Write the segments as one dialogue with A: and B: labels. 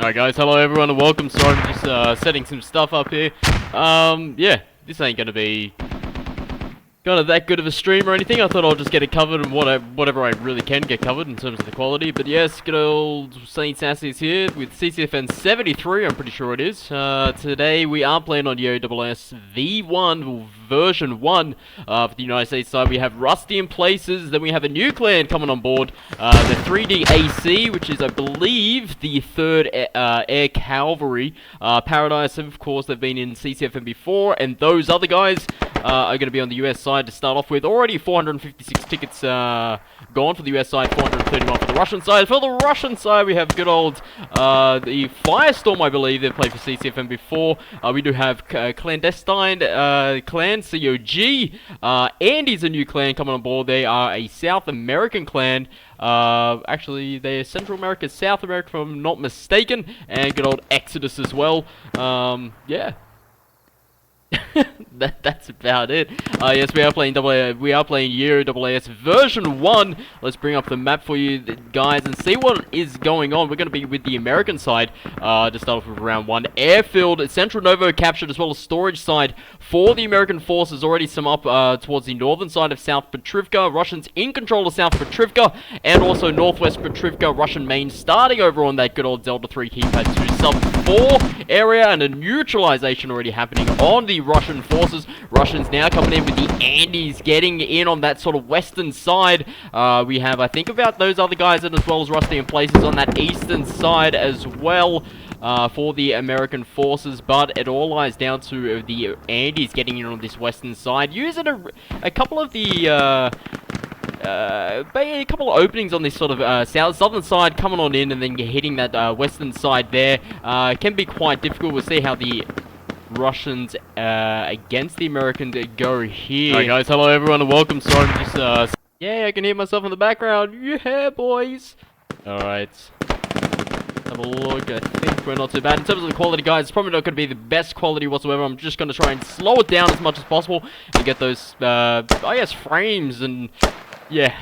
A: Alright guys, hello everyone and welcome. Sorry, I'm just setting some stuff up here. Yeah, this ain't gonna be kind of that good of a stream or anything. I thought I'll just get it covered and whatever I really can get covered in terms of the quality. But yes, good old Saint Sasius here with CCFN 73, I'm pretty sure it is. Today we are playing on OMBD V1 version 1 for the United States side. We have Rusty in places, then we have a new clan coming on board, the 3D AC, which is I believe the 3rd Air Calvary. Paradise, of course, they've been in CCFN before, and those other guys are going to be on the US side to start off with. Already 456 tickets gone for the US side, 431 for the Russian side. For the Russian side, we have good old the FireStorm, I believe. They've played for CCFN before. We do have Clandestine clan, COG. Andy's a new clan coming on board. They are a South American clan. Actually, they're Central America, South America, if I'm not mistaken. And good old Exodus as well. Yeah. That's about it. Yes, we are playing Euro AAS version 1. Let's bring up the map for you guys and see what is going on. We're going to be with the American side to start off with round 1. Airfield, Central Novo captured, as well as storage side for the American forces. Already some up towards the northern side of South Petrivka. Russians in control of South Petrivka and also northwest Petrivka. Russian main starting over on that good old Delta 3 keypad 2 sub 4 area, and a neutralization already happening on the Russian forces. Russians now coming in with the Andes, getting in on that sort of western side. We have, I think, about those other guys, and as well as Rusty in places on that eastern side as well for the American forces. But it all lies down to the Andes getting in on this western side, using a couple of the a couple of openings on this sort of southern side, coming on in and then hitting that western side there. Can be quite difficult. We'll see how the Russians against the Americans go here. Alright guys, hello everyone and welcome. Sorry, I'm just yeah, I can hear myself in the background. Yeah, boys. Alright. Have a look. I think we're not too bad. In terms of the quality, guys, it's probably not going to be the best quality whatsoever. I'm just going to try and slow it down as much as possible and get those, I guess, frames, and yeah.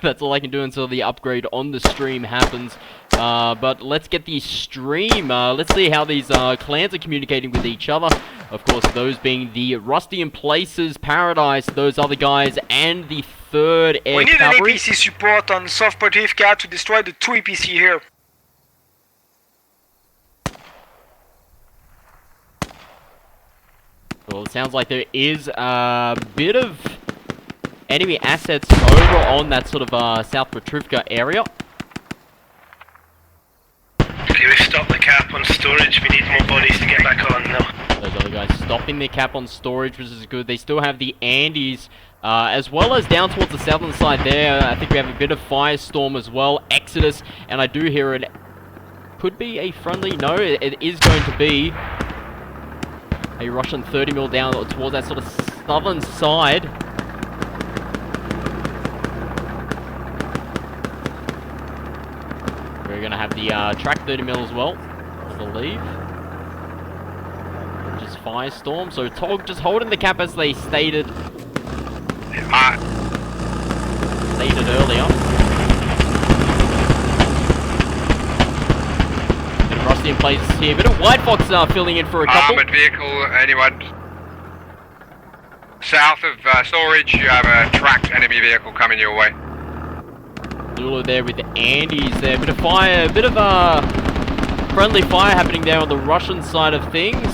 A: That's all I can do until the upgrade on the stream happens. But let's get the stream. Let's see how these clans are communicating with each other. Of course, those being the Rusty in places, Paradise, those other guys, and the 3rd Air Cavalry.
B: We need an APC support on South Petrivka to destroy the 2 APC here.
A: Well, it sounds like there is a bit of enemy assets over on that sort of South Petrivka area.
C: Okay, we've stopped the cap on storage. We need more bodies to get back on now.
A: Those other guys stopping their cap on storage, which is good. They still have the Andes, as well as down towards the southern side there. I think we have a bit of FireStorm as well, Exodus, and I do hear it could be a friendly. No, it is going to be a Russian 30mm down towards that sort of southern side. We're going to have the track 30mm as well, I believe. Just FireStorm. So Tog just holding the cap as they stated. Stated earlier. And Rusty in places here. Bit of White Fox filling in for a couple.
D: Armoured vehicle, anyone? South of storage, you have a tracked enemy vehicle coming your way.
A: Lulu there with the Andes there. Bit of fire, bit of friendly fire happening there on the Russian side of things.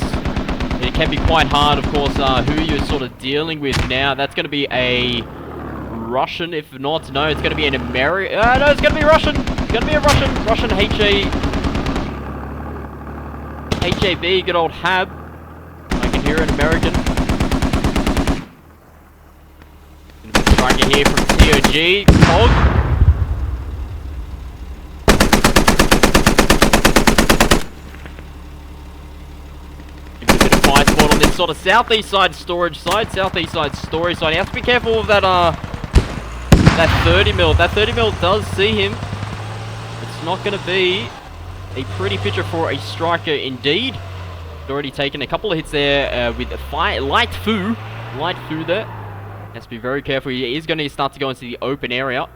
A: It can be quite hard, of course, who you're sort of dealing with now. That's going to be a Russian, if not, no, it's going to be an American. No, it's going to be Russian. It's going to be a Russian HAB, good old Hab. I can hear an American. Striker here from COG. Tog. On this sort of southeast side storage side, You have to be careful of that that 30mm. That 30mm does see him. It's not going to be a pretty picture for a striker indeed. He's already taken a couple of hits there with light foo there. Has to be very careful. He is going to start to go into the open area.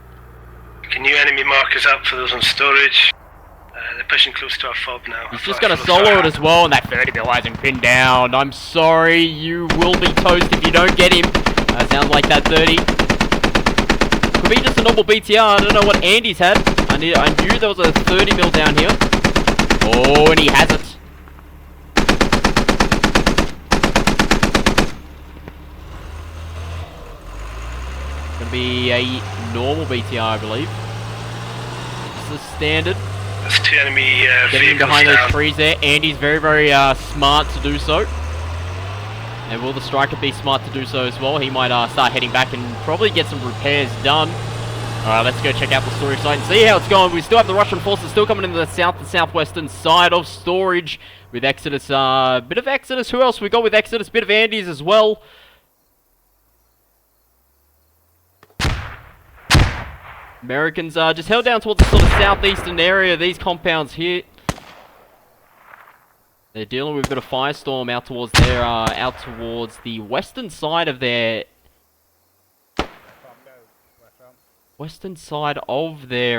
C: Can you enemy markers up for those on storage? they're pushing close to our fob now.
A: He's just gonna solo it as well, and that 30 mil hasn't pinned down. I'm sorry, you will be toast if you don't get him. Sounds like that 30. Could be just a normal BTR. I don't know what Andy's had. I knew there was a 30 mil down here. Oh, and he has it. Gonna be a normal BTR, I believe. This is standard.
C: There's 2 enemy
A: Getting
C: vehicles
A: behind
C: down.
A: those trees there. Andy's very, very smart to do so. And will the striker be smart to do so as well? He might start heading back and probably get some repairs done. Alright, let's go check out the storage site and see how it's going. We still have the Russian forces still coming into the south and southwestern side of storage with Exodus. Bit of Exodus. Who else we got with Exodus? Bit of Andes as well. Americans just held down towards the sort of southeastern area of these compounds here. They're dealing with a bit of firestorm out towards their out towards the western side of their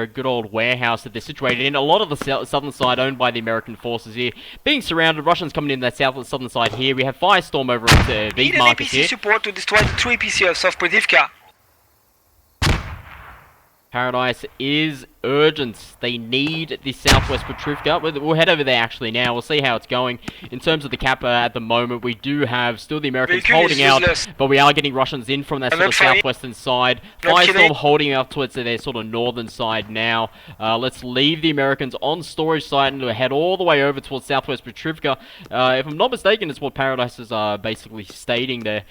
A: good old warehouse that they're situated in. A lot of the southern side owned by the American forces here. Being surrounded, Russians coming in that southern side here. We have firestorm over at these markets here.
B: APC support to destroy the 2 APC of South Podivka.
A: Paradise is urgent. They need the southwest Petrivka. We'll head over there actually now. We'll see how it's going. In terms of the Kappa at the moment, we do have still the Americans holding out, but we are getting Russians in from that sort of southwestern side. Firestorm holding out towards their sort of northern side now. Let's leave the Americans on storage site and head all the way over towards southwest Petrivka. If I'm not mistaken, it's what Paradise is basically stating there.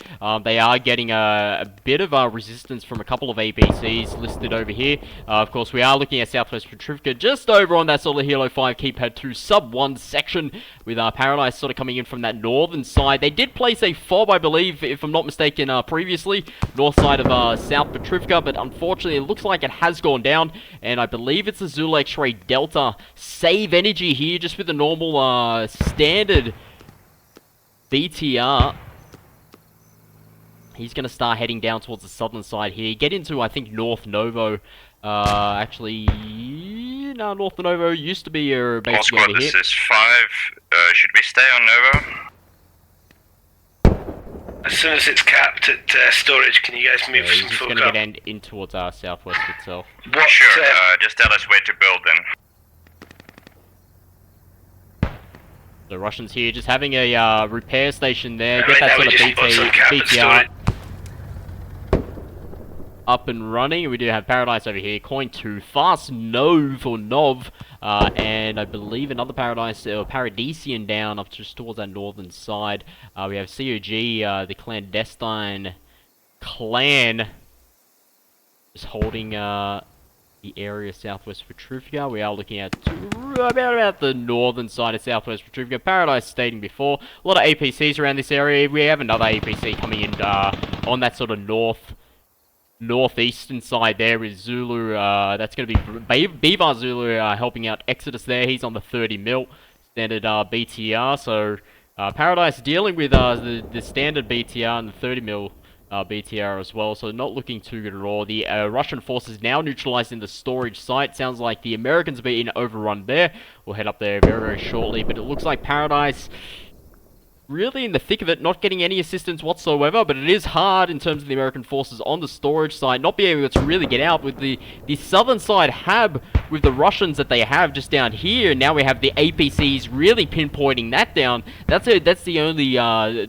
A: They are getting a bit of resistance from a couple of APCs listed over here. Of course, we are looking at southwest Petrivka, just over on that sort of Hilo 5 keypad 2 sub 1 section, with Paradise sort of coming in from that northern side. They did place a fob, I believe, if I'm not mistaken, previously, north side of South Petrivka, but unfortunately it looks like it has gone down, and I believe it's a Zulu X-Ray Delta. Save energy here, just with the normal standard BTR. He's going to start heading down towards the southern side here. Get into, I think, North Novo. Actually, no, North Novo used to be basically over here.
E: This is 5. Should we stay on Novo?
C: As soon as it's capped at storage, can you guys move
A: He's
C: some
A: just
C: folk
A: going to
C: up?
A: get in towards southwest itself.
C: What,
E: Sure, just tell us where to build then.
A: The Russians here just having a repair station there.
C: Right
A: Get that
C: now
A: sort
C: we
A: of
C: just put some cap at
A: BTR
C: storage.
A: up and running. We do have Paradise over here. Coin 2. Fast Nov or Nov. And I believe another Paradise or Paradisian down up just towards that northern side. We have COG, the Clandestine clan, just holding the area southwest Petrivka. We are looking at about the northern side of southwest Petrivka. Paradise stating before, a lot of APCs around this area. We have another APC coming in on that sort of northeastern side there is Zulu. That's going to be Beavar Zulu helping out Exodus there. He's on the 30 mil standard BTR. So Paradise dealing with the standard BTR and the 30 mil BTR as well. So not looking too good at all. The Russian forces now neutralized in the storage site. Sounds like the Americans are being overrun there. We'll head up there very, very shortly. But it looks like Paradise really in the thick of it, not getting any assistance whatsoever, but it is hard in terms of the American forces on the storage side, not being able to really get out with the southern side hab with the Russians that they have just down here. Now we have the APCs really pinpointing that down. That's the only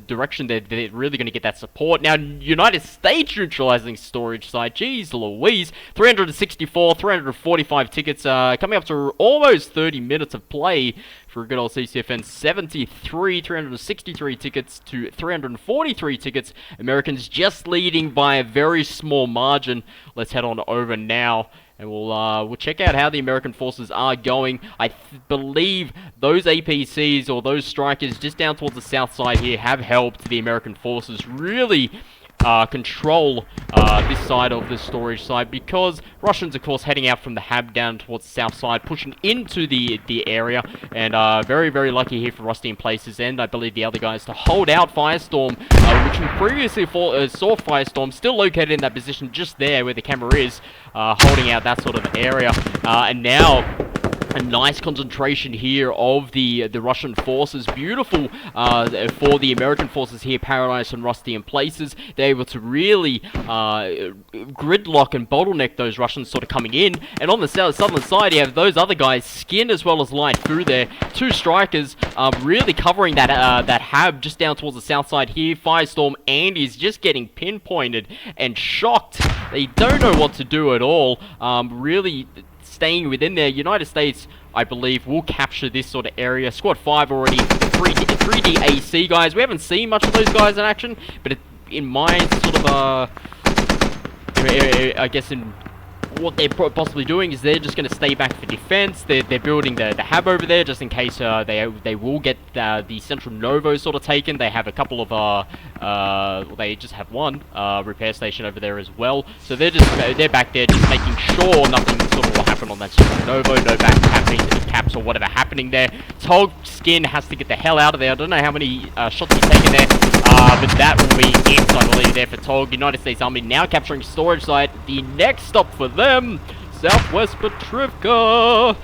A: direction that they're really going to get that support. Now, United States neutralizing storage side. Jeez Louise. 364, 345 tickets, coming up to almost 30 minutes of play for a good old CCFN. 73, 363 tickets to 343 tickets. Americans just leading by a very small margin. Let's head on over now, and we'll check out how the American forces are going. I believe those APCs or those strikers just down towards the south side here have helped the American forces really control this side of the storage side, because Russians, of course, heading out from the hab down towards the south side, pushing into the area, and very, very lucky here for Rusty in places, and I believe the other guys to hold out Firestorm, which we previously saw Firestorm still located in that position just there where the camera is, holding out that sort of area, and now a nice concentration here of the Russian forces. Beautiful for the American forces here, paralyzed and rusty in places. They're able to really gridlock and bottleneck those Russians sort of coming in. And on the southern side, you have those other guys, Skin as well as Light Fu there. Two strikers really covering that that hab just down towards the south side here. FireStorm and is just getting pinpointed and shocked. They don't know what to do at all. Really staying within there. United States, I believe, will capture this sort of area. Squad 5 already 3D AC guys. We haven't seen much of those guys in action, but in my sort of I guess in what they're possibly doing is they're just going to stay back for defense. They're building the hab over there just in case they will get the Central Novo sort of taken. They have a couple of they just have one repair station over there as well. So they're back there just making sure nothing sort of will happen on that Central Novo. No back caps or whatever happening there. Tog Skin has to get the hell out of there. I don't know how many shots he's taken there, but that will be it, I believe, there for Tog. United States Army now capturing storage site. The next stop for them, Southwest Petrivka.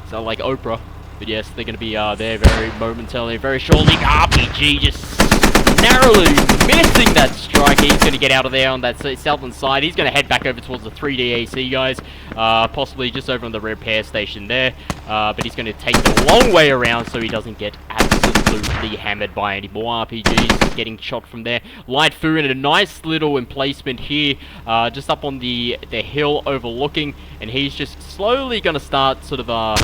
A: Sound like Oprah, but yes, they're going to be there very momentarily, very shortly. RPG just narrowly missing that strike. He's going to get out of there on that southern side. He's going to head back over towards the 3D AC guys, possibly just over on the repair station there, but he's going to take the long way around so he doesn't get absolutely hammered by any more RPGs. Getting shot from there. Light Fu in a nice little emplacement here, just up on the hill overlooking, and he's just slowly going to start sort of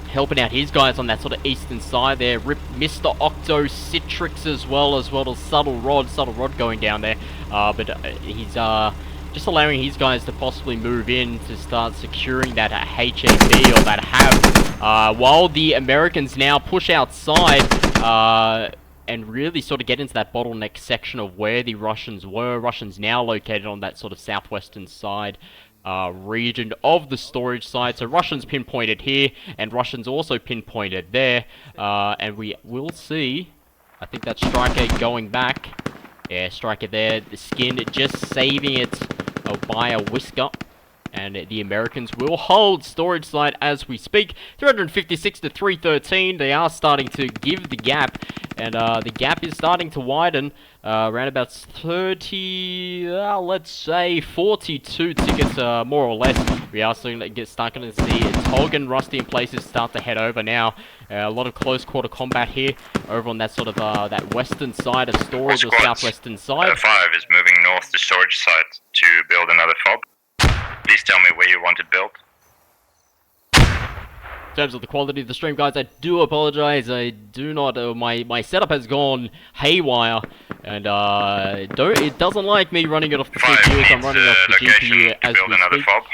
A: helping out his guys on that sort of eastern side there. Rip Mr. Octo, Citrix as well as Subtle Rod going down there, but he's just allowing his guys to possibly move in to start securing that HAB or that HAB, while the Americans now push outside and really sort of get into that bottleneck section of where the Russians were. Russians now located on that sort of southwestern side region of the storage site. So Russians pinpointed here, and Russians also pinpointed there, and we will see, I think that Striker going back. Yeah, Striker there, the Skin just saving it by a whisker. And the Americans will hold storage site as we speak. 356 to 313. They are starting to give the gap, and the gap is starting to widen. Around about 30, let's say 42 tickets, more or less. We are starting to see Tog and Rusty in places start to head over now. A lot of close quarter combat here over on that sort of that western side of storage, or southwestern side.
E: 5 is moving north to storage site to build another fob. Please tell me where you want it built.
A: In terms of the quality of the stream, guys, I do apologize. I do not. My setup has gone haywire, and it doesn't like me running it off the CPU. So I'm running it off the GPU as we speak. Fob.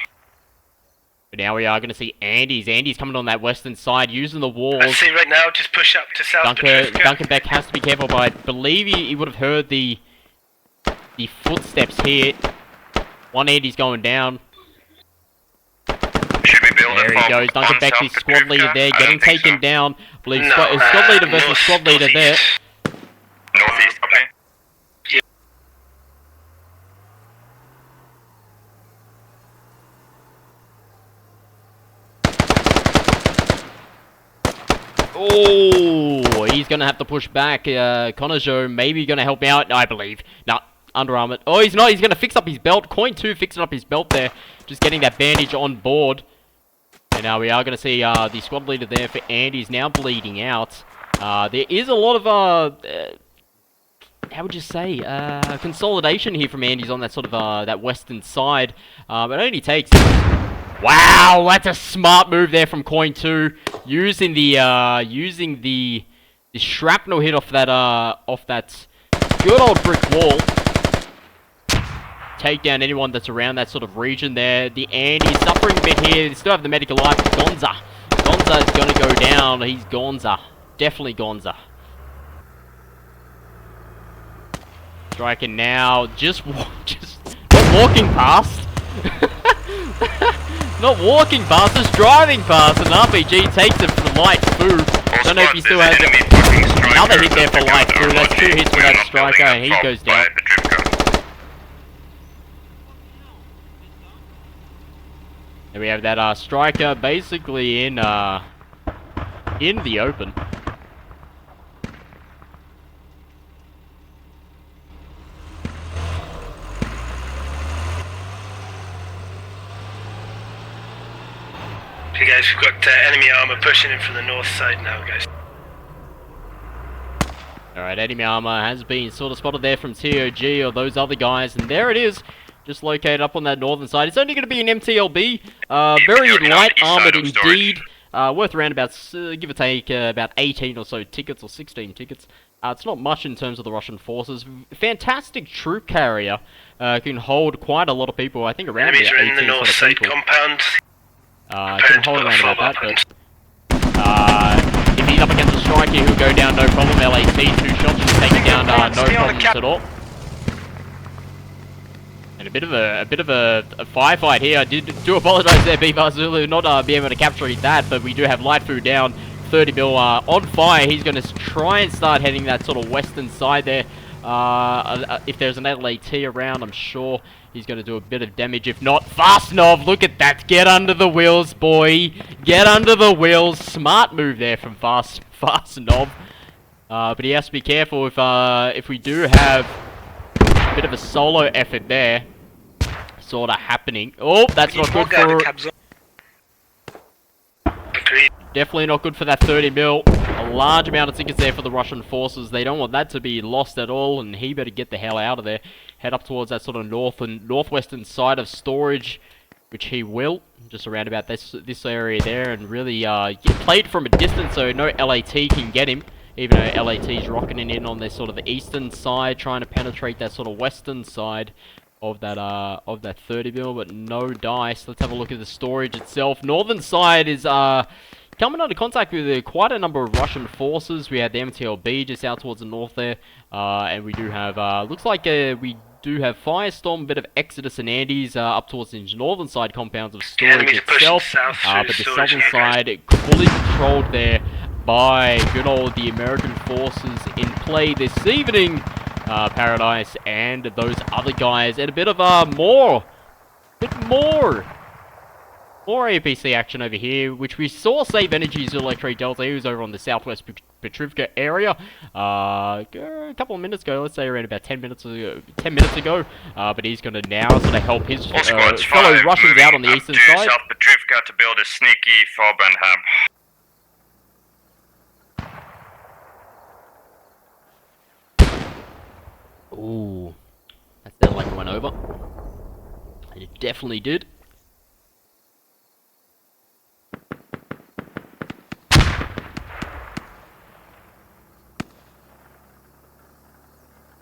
A: But now we are going to see Andy's. Andy's coming on that western side using the walls.
C: I see right now. Just push up to south.
A: Duncan Beck has to be careful, but I believe he would have heard the footsteps here. One Andy's going down. There he goes. Duncan Beck, the squad leader there, getting taken down. I believe squad leader versus squad leader there.
E: Northeast, okay.
A: Oh, he's going to have to push back. Conajo maybe going to help out, I believe. No, Under Armour. Oh, he's not. He's going to fix up his belt. Coin 2 fixing up his belt there. Just getting that bandage on board. And now we are going to see the squad leader there for Andy's now bleeding out. There is a lot of, how would you say, consolidation here from Andy's on that sort of, that western side. It only takes... Wow, that's a smart move there from Coin 2. Using the shrapnel hit off that good old brick wall. Take down anyone that's around that sort of region there. The Andy's suffering a bit here. They still have the medical life. Gonza is going to go down. He's Gonza. Definitely Gonza. Striking now. Just not walking past. Not walking past, just driving past. An RPG takes it for Light Fu. Don't know if he still has it. Another hit there for Light Fu. That's 2 hits for that Striker, and he goes down. And we have that striker basically in the open.
C: Okay guys, we've got enemy armor pushing in from the north side now, guys.
A: Alright, enemy armor has been sort of spotted there from TOG or those other guys, and there it is, just located up on that northern side. It's only going to be an MTLB, very light armored indeed, worth around about, give or take, about 18 or so tickets, or 16 tickets. It's not much in terms of the Russian forces. Fantastic troop carrier, can hold quite a lot of people, I think around
C: Enemies
A: about
C: are in
A: 18
C: the north
A: sort
C: side
A: of people.
C: compound.
A: Can hold around about that, but if he's up against a striker, he'll go down no problem. LAT, 2 shots, should take it down no problems at all. And a bit of a firefight here. I do apologise there, Beaver Zulu, not be able to capture that, but we do have Light Food down. 30 mil on fire. He's going to try and start heading that sort of western side there. If there's an LAT around, I'm sure he's going to do a bit of damage. If not, Fastnov, look at that. Get under the wheels, boy. Get under the wheels. Smart move there from Fastnov. But he has to be careful if we do have a bit of a solo effort there sort of happening. Oh, that's not good for... Definitely not good for that 30 mil. A large amount of tickets there for the Russian forces. They don't want that to be lost at all, and he better get the hell out of there. Head up towards that sort of north and northwestern side of storage, which he will, just around about this area there, and really get played from a distance so no LAT can get him. Even though LAT's rocketing in on this sort of the eastern side, trying to penetrate that sort of western side of that 30 mil, but no dice. Let's have a look at the storage itself. Northern side is coming under contact with quite a number of Russian forces. We had the MTLB just out towards the north there, and we do have, looks like we do have FireStorm, a bit of Exodus and Andes up towards the northern side compounds of storage itself, but the southern side fully controlled there by good old the American forces in play this evening. Paradise and those other guys, and a bit of more APC action over here, which we saw save Energy's Electric Delta. He was over on the southwest Petrivka area a couple of minutes ago, let's say around about 10 minutes ago, but he's going to now sort of help his fellow Russians out on the eastern side.
E: South Petrivka to build a sneaky fob and hub.
A: Ooh, that sounded like it went over. And it definitely did.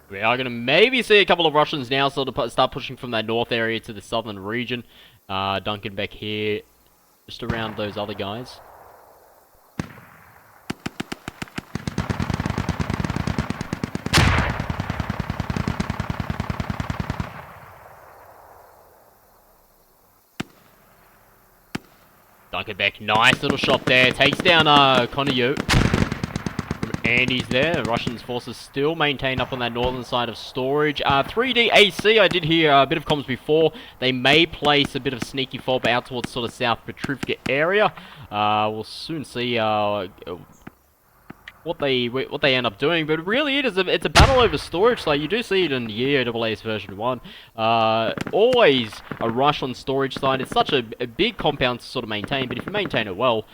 A: We are going to maybe see a couple of Russians now sort of start pushing from that north area to the southern region. Duncan back here, just around those other guys. Duncan back, nice little shot there. Takes down Konyu from Andy's there. Russians forces still maintain up on that northern side of storage. 3D AC, I did hear a bit of comms before. They may place a bit of sneaky fob out towards sort of South Petrivka area. We'll soon see what they end up doing, but really it's a battle over storage. Like you do see it in the EOAA's version 1. Always a rush on storage side. It's such a big compound to sort of maintain, but if you maintain it well,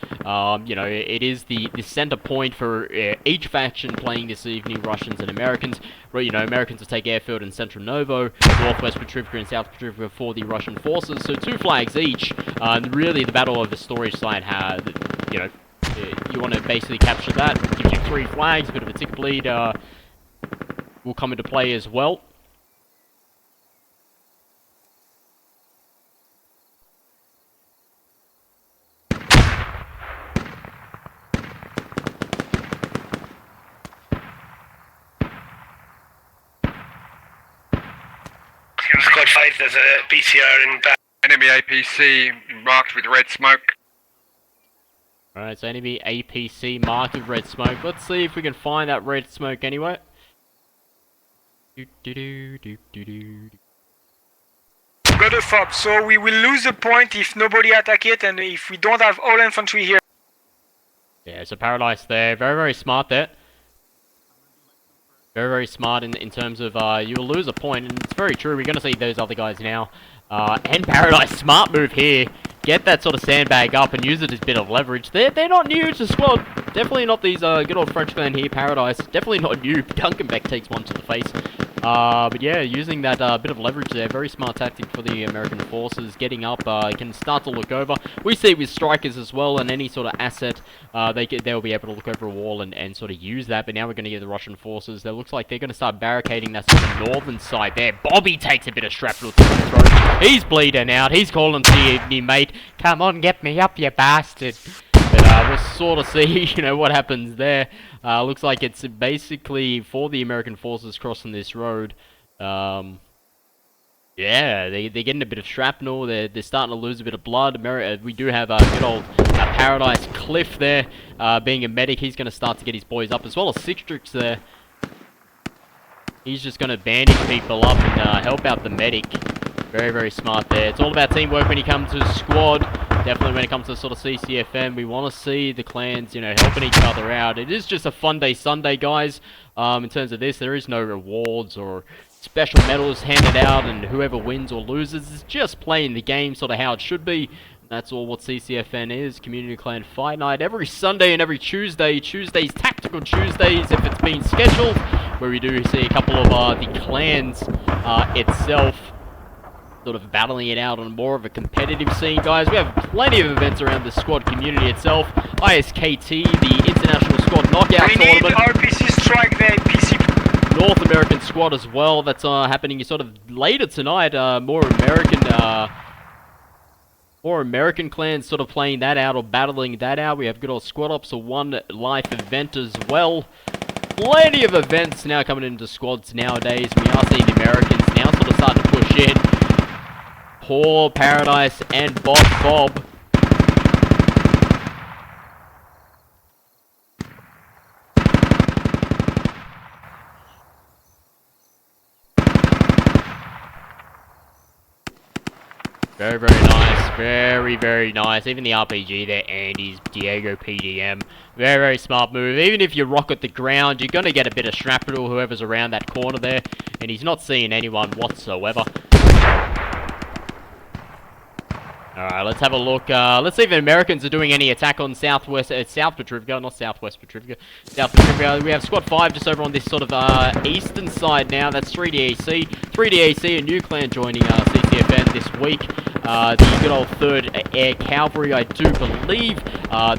A: you know, it is the center point for each faction playing this evening, Russians and Americans. You know, Americans will take Airfield and Central Novo, Northwest Petrivka and South Petrivka for the Russian forces, so 2 flags each. And really the battle over storage side has, you know, you want to basically capture that. Gives you 3 flags, a bit of a tick bleed will come into play as well.
C: Squad 5, there's a BTR in back.
D: Enemy APC marked with red smoke.
A: Alright, so enemy APC marked with red smoke. Let's see if we can find that red smoke anywhere.
B: Go another fob. So we will lose a point if nobody attack it and if we don't have all infantry here.
A: Yeah, so Paradise there. Very, very smart there. Very, very smart in terms of you'll lose a point, and it's very true. We're going to see those other guys now. And Paradise, smart move here. Get that sort of sandbag up and use it as a bit of leverage. They're not new to squad. Definitely not these good old French clan here, Paradise. Definitely not new. Dunkenbeck takes one to the face. But yeah, using that bit of leverage there, very smart tactic for the American forces. Getting up, can start to look over. We see with strikers as well, and any sort of asset, they'll be able to look over a wall and sort of use that. But now we're going to get the Russian forces. It looks like they're going to start barricading that sort of northern side there. Bobby takes a bit of shrapnel to the throat. He's bleeding out. He's calling to the mate, "Come on, get me up, you bastard." But we'll sort of see, you know, what happens there. Looks like it's basically for the American forces crossing this road. Yeah, they're getting a bit of shrapnel. They're starting to lose a bit of blood. We do have a good old Paradise Cliff there. Being a medic, he's going to start to get his boys up, as well as Sixtrix there. He's just going to bandage people up and help out the medic. Very, very smart there. It's all about teamwork when you come to squad. Definitely when it comes to sort of CCFN, we want to see the clans, you know, helping each other out. It is just a fun day Sunday, guys. In terms of this, there is no rewards or special medals handed out, and whoever wins or loses is just playing the game sort of how it should be. That's all what CCFN is, Community Clan Fight Night, every Sunday and every Tuesday. Tuesdays, Tactical Tuesdays, if it's been scheduled, where we do see a couple of the clans itself sort of battling it out on more of a competitive scene, guys. We have plenty of events around the squad community itself. ISKT, the International Squad Knockout Tournament.
B: We need RPC strike there, PC.
A: North American squad as well. That's happening sort of later tonight. More American clans sort of playing that out or battling that out. We have good old Squad Ops, a One Life event as well. Plenty of events now coming into squads nowadays. We are seeing the Americans now sort of starting to push in. Poor Paradise and Bob. Very, very nice. Very, very nice. Even the RPG there, Andy's Diego PDM. Very, very smart move. Even if you rock at the ground, you're going to get a bit of shrapnel, whoever's around that corner there. And he's not seeing anyone whatsoever. Alright, let's have a look. Let's see if the Americans are doing any attack on South Petrovka, not Southwest Petrovka. South Petrovka. We have Squad 5 just over on this sort of eastern side now. That's 3DAC. 3DAC, a new clan joining CCFN this week. The good old 3rd Air Cavalry, I do believe.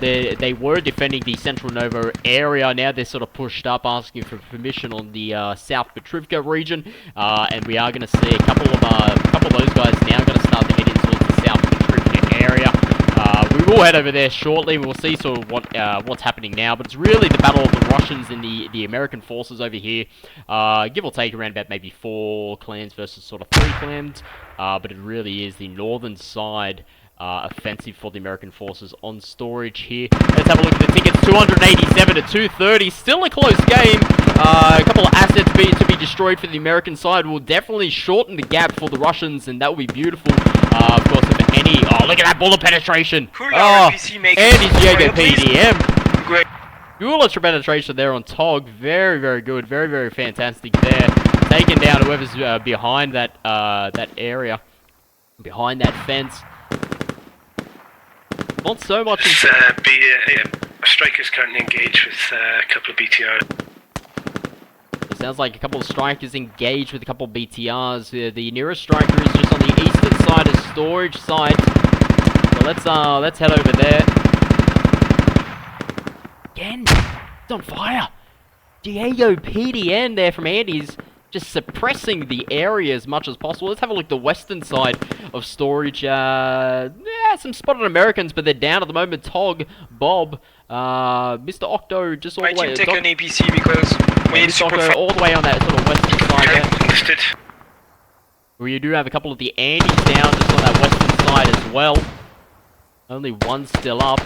A: They were defending the Central Nova area. Now they're sort of pushed up, asking for permission on the South Petrovka region. And we are going to see a couple of those guys now going to start to head into the South Petrovka area. We will head over there shortly. We'll see sort of what's happening now. But it's really the battle of the Russians and the American forces over here. Give or take around about maybe 4 clans versus sort of 3 clans. But it really is the northern side offensive for the American forces on storage here. Let's have a look at the tickets. 287 to 230. Still a close game. A couple of assets to be destroyed for the American side will definitely shorten the gap for the Russians, and that will be beautiful. Of course, if any... Oh, look at that bullet penetration. Oh, Andy's Diego PDM.
B: Great.
A: Dual extra penetration there on Tog. Very, very good. Very, very fantastic there. Taking down whoever's behind that area. Behind that fence. Not so much...
C: Strikers currently engaged with a couple of BTRs.
A: It sounds like a couple of strikers engaged with a couple of BTRs. The nearest striker is just on the eastern side of storage site. So let's head over there. Again, it's on fire. Diego PDN there from Andy's, just suppressing the area as much as possible. Let's have a look at the western side of storage. Yeah, some spotted Americans, but they're down at the moment. Tog, Bob, Mr. Octo, just all the way.
B: Take an APC because we need support
A: Octo all the way on that sort of western side there.
C: Understood.
A: We do have a couple of the Andys down just on that western side as well. Only one still up.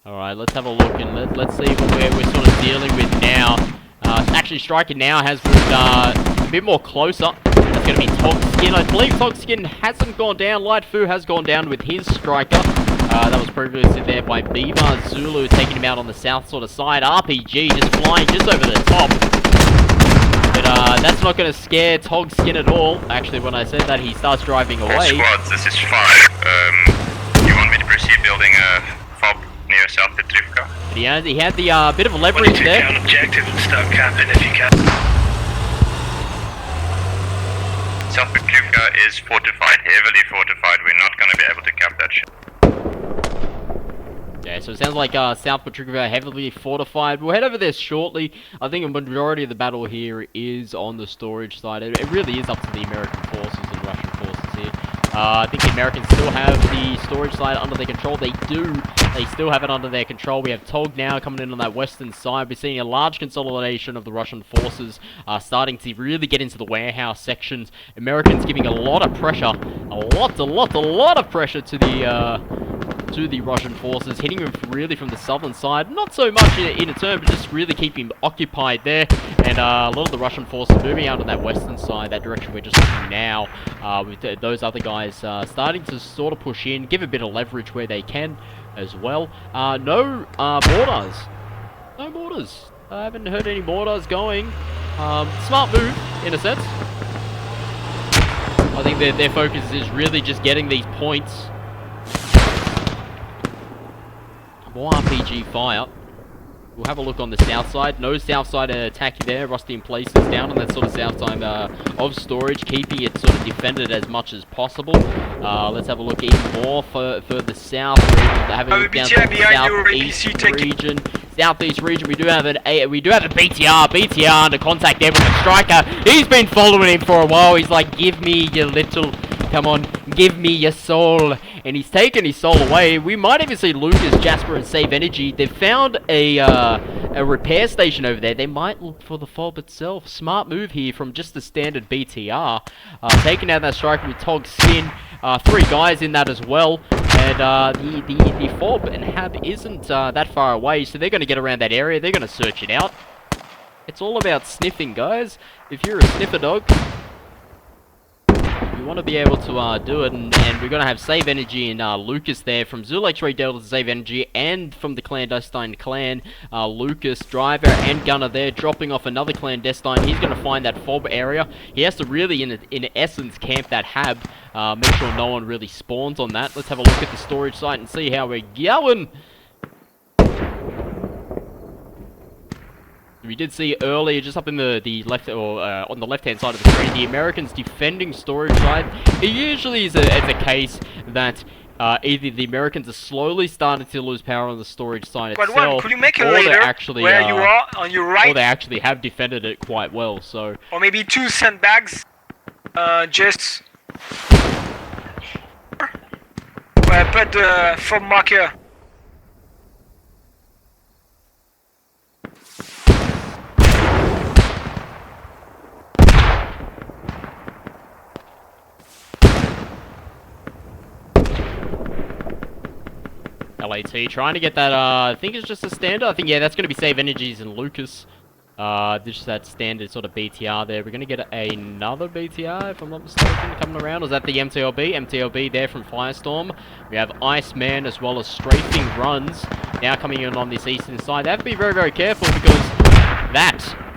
A: Alright, let's have a look and let's see what we're sort of dealing with now. Actually, Striker now has moved a bit more closer. That's it's going to be Togskin. I believe Togskin hasn't gone down. Light Fu has gone down with his striker. That was previously there by Biba Zulu, taking him out on the south sort of side. RPG just flying just over the top. But that's not going to scare Togskin at all. Actually, when I said that, he starts driving
E: All
A: away.
E: squads, this is 5. You want me to proceed building a fob near South Petrivka?
A: But he had the bit of a leverage there.
C: Down objective and start capping if you can.
E: South Petrivka is fortified, heavily fortified. We're not going to be able to cap that shit.
A: Yeah, so it sounds like South Petrivka heavily fortified. We'll head over there shortly. I think a majority of the battle here is on the storage side. It really is up to the American forces and Russian forces here. I think the Americans still have the storage side under their control. They do. They still have it under their control. We have Tog now coming in on that western side. We're seeing a large consolidation of the Russian forces starting to really get into the warehouse sections. Americans giving a lot of pressure. A lot of pressure to the Russian forces, hitting them really from the southern side. Not so much in a turn, but just really keeping them occupied there. And a lot of the Russian forces moving out on that western side, that direction we're just looking now, with those other guys starting to sort of push in, give a bit of leverage where they can as well. No mortars. No mortars. I haven't heard any mortars going. Smart move, in a sense. I think their focus is really just getting these points. More RPG fire. We'll have a look on the south side. No south side attack there. Rusty in places down on that sort of south side of storage, keeping it sort of defended as much as possible. Let's have a look even more further south. Having a look down to the southeast region. Southeast region, we do have a BTR. BTR under contact there with the striker. He's been following him for a while. He's like, give me your little, come on, give me your soul. And he's taken his soul away. We might even see Lucas, Jasper, and Save Energy. They've found a repair station over there. They might look for the fob itself. Smart move here from just the standard BTR. Taking out that striker with Tog Skin. 3 guys in that as well. And the fob and hab isn't that far away, so they're going to get around that area. They're going to search it out. It's all about sniffing, guys. If you're a sniffer dog, you want to be able to do it, and we're going to have Save Energy and Lucas there from Zulu X-Ray Delta to Save Energy, and from the Clandestine clan, Lucas, Driver, and Gunner there, dropping off another Clandestine. He's going to find that fob area. He has to really, in essence, camp that hab, make sure no one really spawns on that. Let's have a look at the storage site and see how we're going. We did see earlier, just up in the left, or on the left-hand side of the screen, the Americans defending storage side. It usually is a case that either the Americans are slowly starting to lose power on the storage side itself,
B: could you make a
A: or they
B: later
A: actually
B: where you are on your right,
A: or they actually have defended it quite well. So,
B: or maybe 2 sandbags, just where I put the fob marker.
A: LAT trying to get that, I think it's just a standard. I think, yeah, that's going to be Save Energies and Lucas. Just that standard sort of BTR there. We're going to get another BTR, if I'm not mistaken, coming around. Or is that the MTLB? MTLB there from FireStorm. We have Iceman as well as Strafing Runs now coming in on this eastern side. They have to be very, very careful because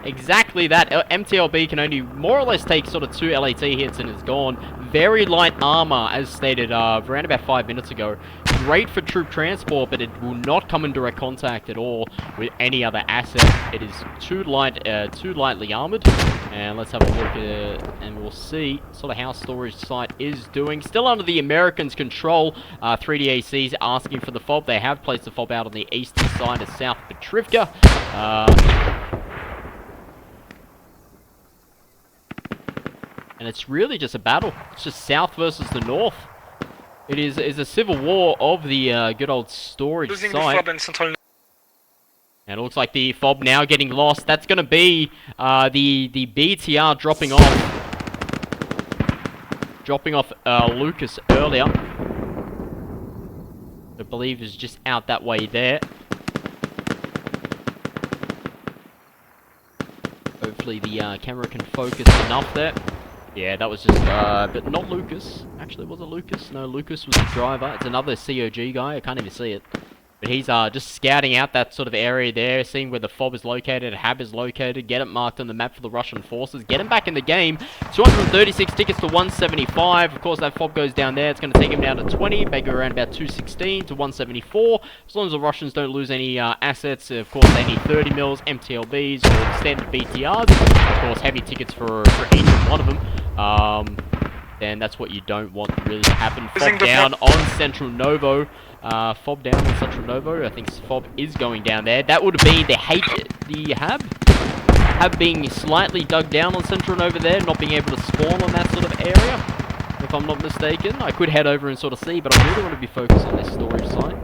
A: exactly that. MTLB can only more or less take sort of 2 LAT hits and is gone. Very light armor, as stated around about 5 minutes ago. Great for troop transport, but it will not come in direct contact at all with any other asset. It is too lightly armored. And let's have a look at it, and we'll see sort of how storage site is doing. Still under the Americans' control. 3DACs asking for the fob. They have placed the fob out on the eastern side of South Petrivka. And it's really just a battle. It's just south versus the north. It is a civil war of the good old storage
B: Losing
A: site.
B: the fob in central.
A: And it looks like the fob now getting lost. That's going to be the BTR dropping off Lucas earlier. I believe is just out that way there. Hopefully the camera can focus enough there. Yeah, that was just, but not Lucas. Actually, was it Lucas? No, Lucas was the driver. It's another COG guy. I can't even see it. But he's just scouting out that sort of area there, seeing where the FOB is located, HAB is located, get it marked on the map for the Russian forces, get him back in the game. 236 tickets to 175. Of course, that FOB goes down there. It's going to take him down to 20, maybe around about 216 to 174. As long as the Russians don't lose any assets, of course, they need 30 mils, MTLBs, or standard BTRs. Of course, heavy tickets for each one of them. Then that's what you don't want really to happen. FOB down on Central Novo. FOB down on Central Novo. I think FOB is going down there. That would have been the HAB. HAB being slightly dug down on Central Novo there, not being able to spawn on that sort of area, if I'm not mistaken. I could head over and sort of see, but I really want to be focused on this storage site.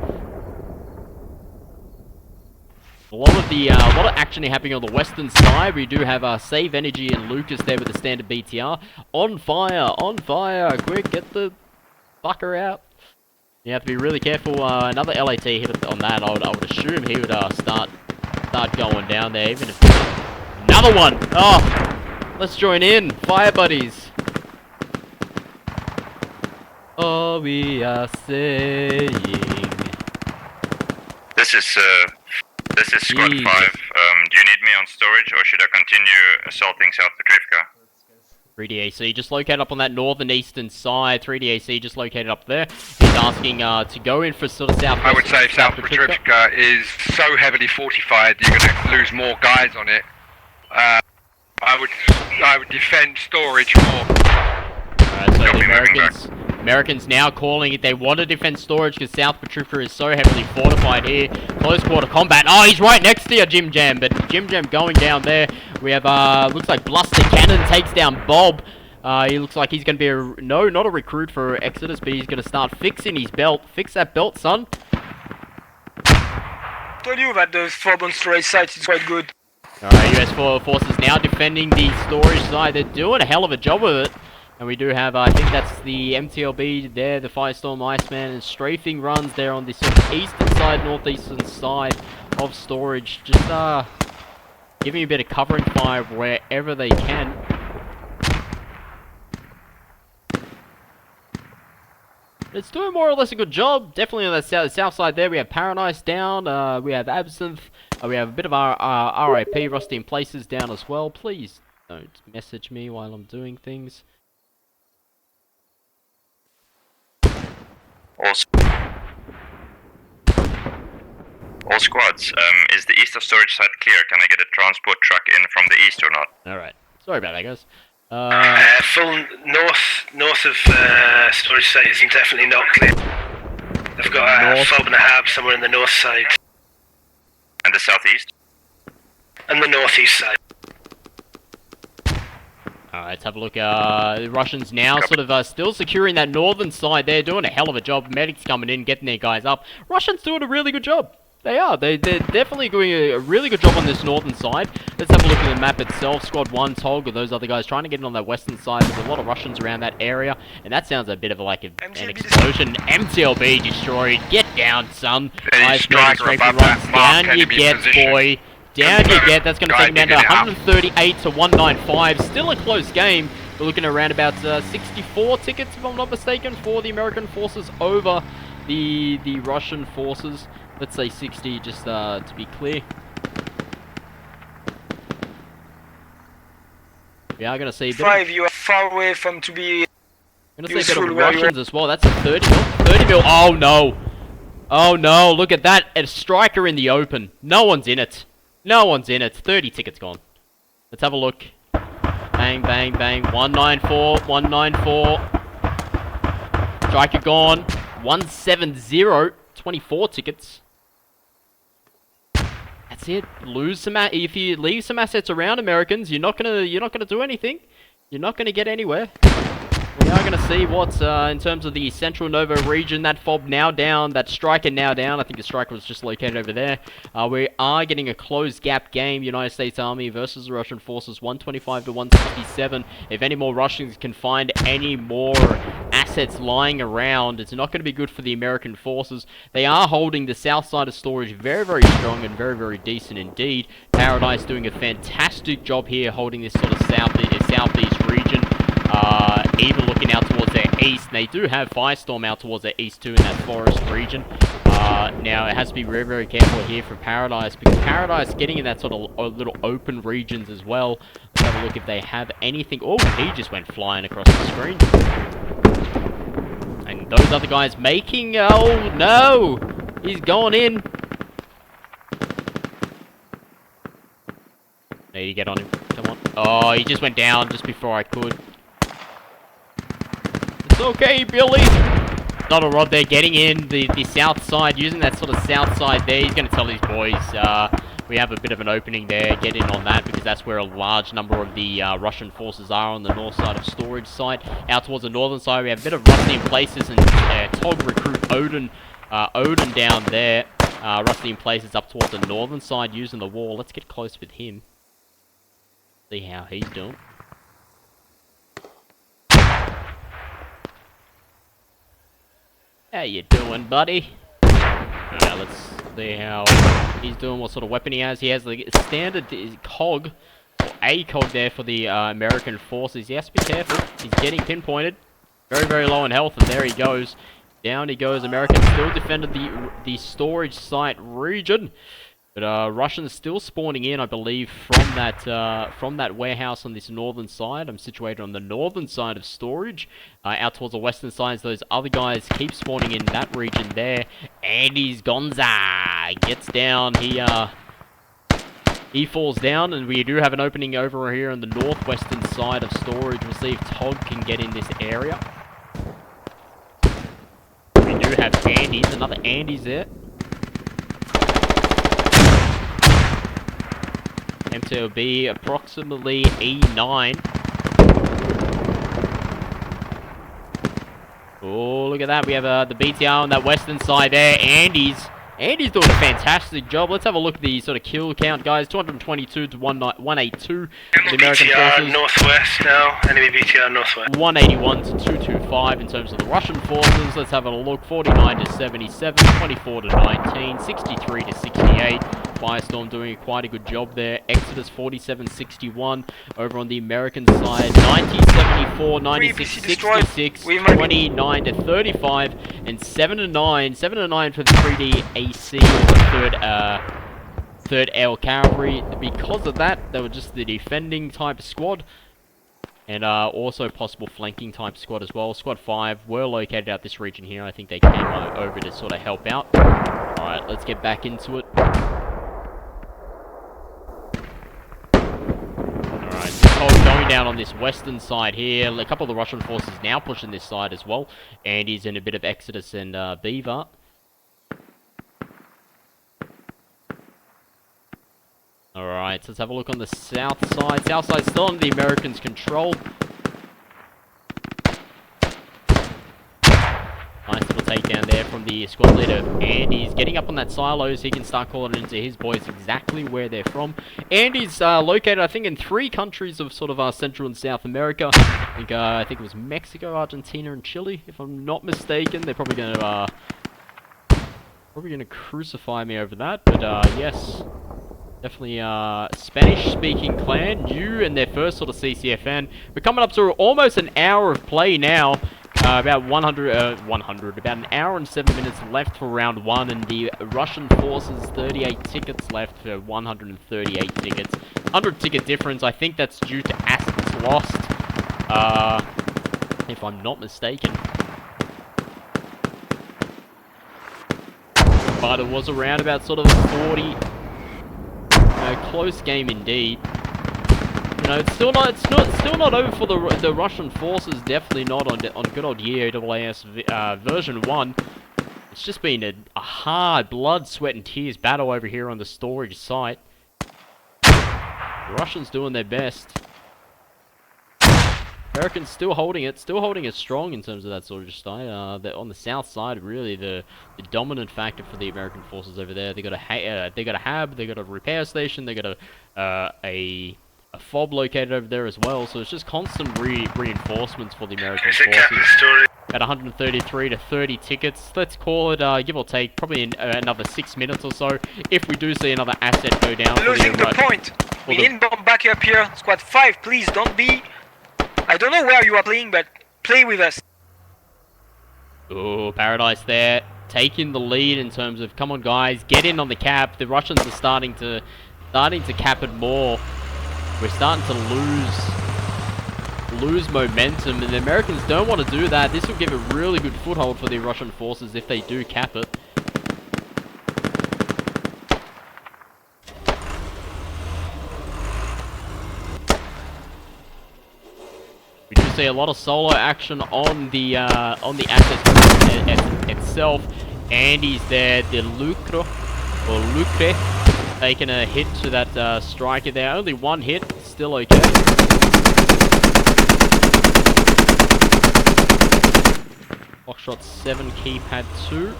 A: A lot of action happening on the western side. We do have Save Energy and Lucas there with the standard BTR. On fire, quick, get the fucker out. You have to be really careful. Another LAT hit on that. I would assume he would start going down there, even if another one. Oh, let's join in, fire buddies. All we are saying.
E: This is Squad 5. Do you need me on storage, or should I continue assaulting South Petrivka?
A: 3DAC just located up on that northern eastern side. 3DAC just located up there. He's asking to go in for sort of south.
D: I would say South Petrivka is so heavily fortified, you're going to lose more guys on it. I would defend storage more.
A: Alright, so the Americans now calling it. They want to defend storage because South Petrivka is so heavily fortified here. Close quarter combat. Oh, he's right next to you, Jim Jam. But Jim Jam going down there. We have, looks like Bluster Cannon takes down Bob. He looks like he's going to be no, not a recruit for Exodus, but he's going to start fixing his belt. Fix that belt, son.
B: I told you that the FOB on storage site is quite good.
A: Alright, US forces now defending the storage side. They're doing a hell of a job with it. And we do have, I think that's the MTLB there, the Firestorm Iceman, and strafing runs there on the sort of eastern side, northeastern side of storage. Just giving a bit of cover and fire wherever they can. It's doing more or less a good job. Definitely on the south side there, we have Paradise down, we have Absinthe, we have a bit of our RIP, Rusty in Places down as well. Please don't message me while I'm doing things.
E: All squads, is the east of storage site clear? Can I get a transport truck in from the east or not?
A: Alright, sorry about that, guys.
C: Full north of storage site is definitely not clear. They've got a FOB and a HAB somewhere in the north side.
E: And the southeast?
C: And the northeast side.
A: Alright, let's have a look. The Russians now sort of still securing that northern side. They're doing a hell of a job. Medics coming in, getting their guys up. Russians doing a really good job. They are. They're definitely doing a really good job on this northern side. Let's have a look at the map itself. Squad 1, Tog, or those other guys trying to get in on that western side. There's a lot of Russians around that area. And that sounds a bit of like an explosion. MTLB destroyed. Get down, son. Nice strafing runs. Down you get, boy. Down you get. That's going to take him down to 138 to 195. Still a close game. We're looking at around about 64 tickets, if I'm not mistaken, for the American forces over the Russian forces. Let's say 60, just to be clear. We are going to see a bit
B: 5, you are far away from to be...
A: I'm going to see a bit of Russians as well. That's a 30 mil. 30 mil. Oh, no. Oh, no. Look at that. A striker in the open. No one's in it. No one's in it. 30 tickets gone. Let's have a look. Bang, bang, bang. 194. 194. Striker gone. 170. 24 tickets. That's it. Lose some. If you leave some assets around, Americans, you're not gonna do anything. You're not gonna get anywhere. We are going to see what's in terms of the Central Novo region. That FOB now down, that striker now down. I think the striker was just located over there. We are getting a closed gap game. United States Army versus the Russian forces, 125 to 167. If any more Russians can find any more assets lying around, it's not going to be good for the American forces. They are holding the south side of storage very, very strong and very, very decent indeed. Paradise doing a fantastic job here holding this sort of southeast region. even looking out towards their east. They do have FireStorm out towards their east too in that forest region. Now it has to be very, very careful here for Paradise, because Paradise getting in that sort of little open regions as well. Let's have a look if they have anything. Oh, he just went flying across the screen. And those other guys making... Oh, no! He's gone in. Need to get on him. Come on. Oh, he just went down just before I could. It's okay, Billy. Not a rod there, getting in the south side, using that sort of south side there. He's going to tell these boys we have a bit of an opening there. Get in on that, because that's where a large number of the Russian forces are on the north side of storage site. Out towards the northern side, we have a bit of rusty in places, and Tog recruit Odin down there. Rusty in places up towards the northern side, using the wall. Let's get close with him. See how he's doing. How you doing, buddy? Alright, let's see how he's doing, what sort of weapon he has. He has the standard cog, or a cog there for the American forces. He has to be careful. He's getting pinpointed. Very, very low in health, and there he goes. Down he goes. Americans still defended the storage site region. But Russians still spawning in, I believe, from that warehouse on this northern side. I'm situated on the northern side of storage. Out towards the western side, those other guys keep spawning in that region there. Andy's Gonza gets down. He falls down, and we do have an opening over here on the northwestern side of storage. We'll see if Tog can get in this area. We do have Andy's, another Andy's there. MTOB approximately E9. Oh, look at that. We have the BTR on that western side there. Andy's doing a fantastic job. Let's have a look at the sort of kill count, guys. 222 to 182. The American forces.
C: Northwest now. Enemy BTR northwest.
A: 181 to 225 in terms of the Russian forces. Let's have a look. 49 to 77, 24 to 19, 63 to 68. FireStorm doing quite a good job there. Exodus 47-61 over on the American side. 90-74, 96-66, 29 to 35, and 7-9. 7-9 for the 3D AC, or the third L Cavalry. Because of that, they were just the defending type squad. And also possible flanking type squad as well. Squad 5 were located out this region here. I think they came over to sort of help out. Alright, let's get back into it. Alright, so going down on this western side here. A couple of the Russian forces now pushing this side as well. And he's in a bit of Exodus and Beaver. Alright, so let's have a look on the south side. South side still under the Americans' control. Nice little takedown there from the squad leader. Andy's getting up on that silos. He can start calling into his boys exactly where they're from. Andy's located, I think, in 3 countries of sort of Central and South America. I think it was Mexico, Argentina, and Chile, if I'm not mistaken. They're probably gonna crucify me over that, but yes. Definitely Spanish-speaking clan, new and their first sort of CCFN. We're coming up to almost an hour of play now. About about an hour and 7 minutes left for round 1, and the Russian forces 38 tickets left for 138 tickets. 100 ticket difference. I think that's due to assets lost, if I'm not mistaken. But it was around about sort of 40. Close game indeed. You know, it's still not over for the Russian forces. Definitely not on good old EAAS version 1. It's just been a hard blood, sweat, and tears battle over here on the storage site. The Russians doing their best. Americans still holding it strong in terms of that sort of style. On the south side, really the dominant factor for the American forces over there. They got a hab, they got a repair station, they got a fob located over there as well. So it's just constant reinforcements for the American forces. At 133 to 30 tickets, let's call it give or take probably another 6 minutes or so. If we do see another asset go down,
B: losing the point. We inbound back up here. Squad 5, please don't be. I don't know where you are playing, but play with us.
A: Oh, Paradise there, taking the lead in terms of, come on guys, get in on the cap. The Russians are starting to cap it more. We're starting to lose momentum, and the Americans don't want to do that. This will give a really good foothold for the Russian forces if they do cap it. We do see a lot of solo action on the asset itself. Andy's there, the Lucre taking a hit to that striker there. Only one hit, still okay. Foxtrot 7, keypad 2.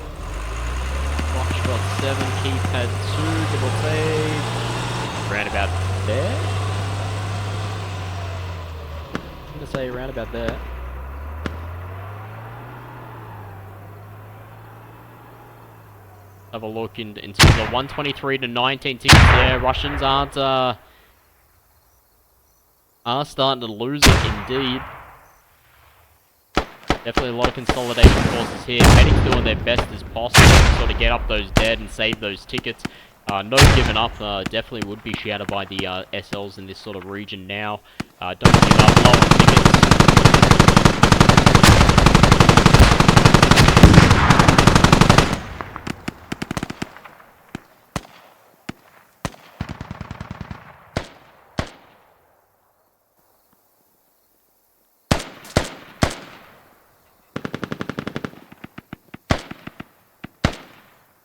A: Foxtrot 7, keypad 2, give or take. Round about there. I'm gonna say around about there. Have a look in terms of 123 to 19 tickets there. Russians are starting to lose it indeed. Definitely a lot of consolidation forces here. Medics doing their best as possible to sort of get up those dead and save those tickets. No giving up, definitely would be shouted by the SLs in this sort of region now. Don't give up, lower tickets.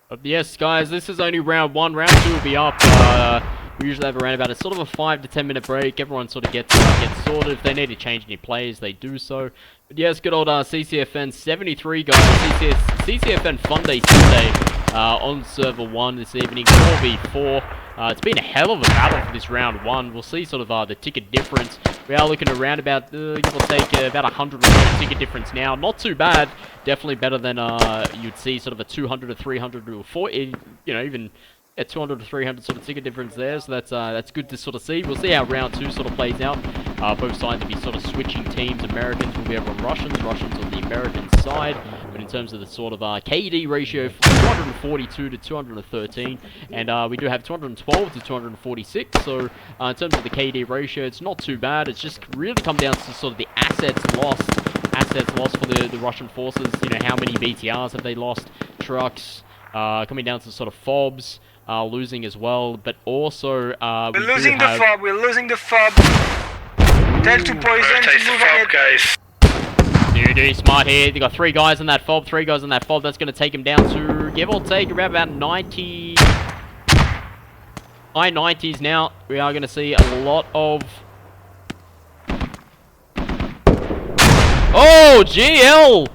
A: But yes, guys, this is only round 1. Round 2 will be up. We usually have around about a sort of a 5 to 10 minute break. Everyone sort of gets sorted. If they need to change any players, they do so. But yes, good old CCFN 73, guys. CCFN Fun Day Sunday on server 1 this evening, 4v4. It's been a hell of a battle for this round 1. We'll see sort of the ticket difference. We are looking around about, give or take, about 100 ticket difference now. Not too bad. Definitely better than you'd see sort of a 200 to 300 to 40, you know, even a 200 to 300 sort of ticket difference there. So that's good to sort of see. We'll see how round 2 sort of plays out. Both sides will be sort of switching teams. Americans will be over on Russians on the American side. But in terms of the sort of KD ratio, 242 to 213, and we do have 212 to 246. So in terms of the KD ratio, it's not too bad. It's just really come down to sort of the assets lost for the Russian forces. You know, how many BTRs have they lost? Trucks, coming down to sort of FOBs. Losing as well, but also
B: we're losing the fob. Tell to poison to move ahead, guys.
A: Dude, smart here. They got 3 guys on that fob. That's going to take him down to, give or take, around about 90, high 90s now. We are going to see a lot of. Oh, GL!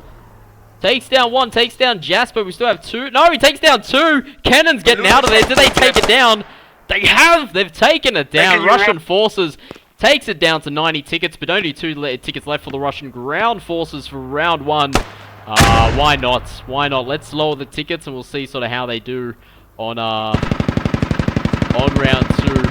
A: Takes down 1, takes down Jasper. We still have 2. No, he takes down 2. Cannon's getting out of there. Did they take it down? They have. They've taken it down. Russian forces takes it down to 90 tickets, but only 2 tickets left for the Russian ground forces for round 1. Why not? Why not? Let's lower the tickets and we'll see sort of how they do on round 2.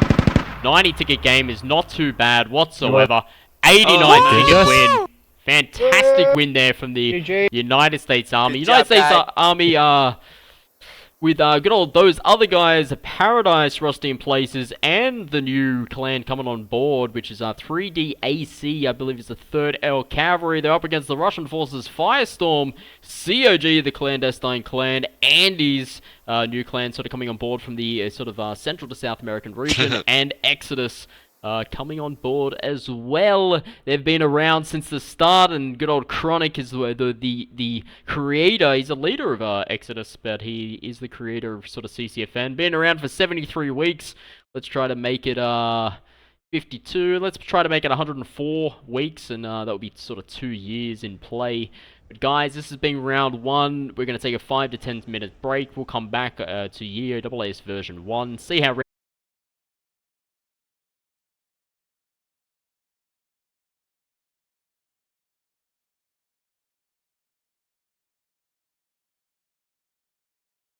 A: 90 ticket game is not too bad whatsoever. 89 ticket win. Fantastic win there from the United States Army. United States Army, with good old those other guys, Paradise, Rusty in Places, and the new clan coming on board, which is 3DAC, I believe is the 3rd L Cavalry. They're up against the Russian forces, FireStorm, COG, the Clandestine clan, Andy's new clan sort of coming on board from the sort of Central to South American region, and Exodus. Coming on board as well. They've been around since the start, and good old Chronic is the creator. He's a leader of Exodus, but he is the creator of sort of CCFN. Been around for 73 weeks. Let's try to make it 52. Let's try to make it 104 weeks, and that will be sort of 2 years in play. But guys, this has been round 1. We're going to take a 5 to 10 minute break. We'll come back to year AAS version 1. See how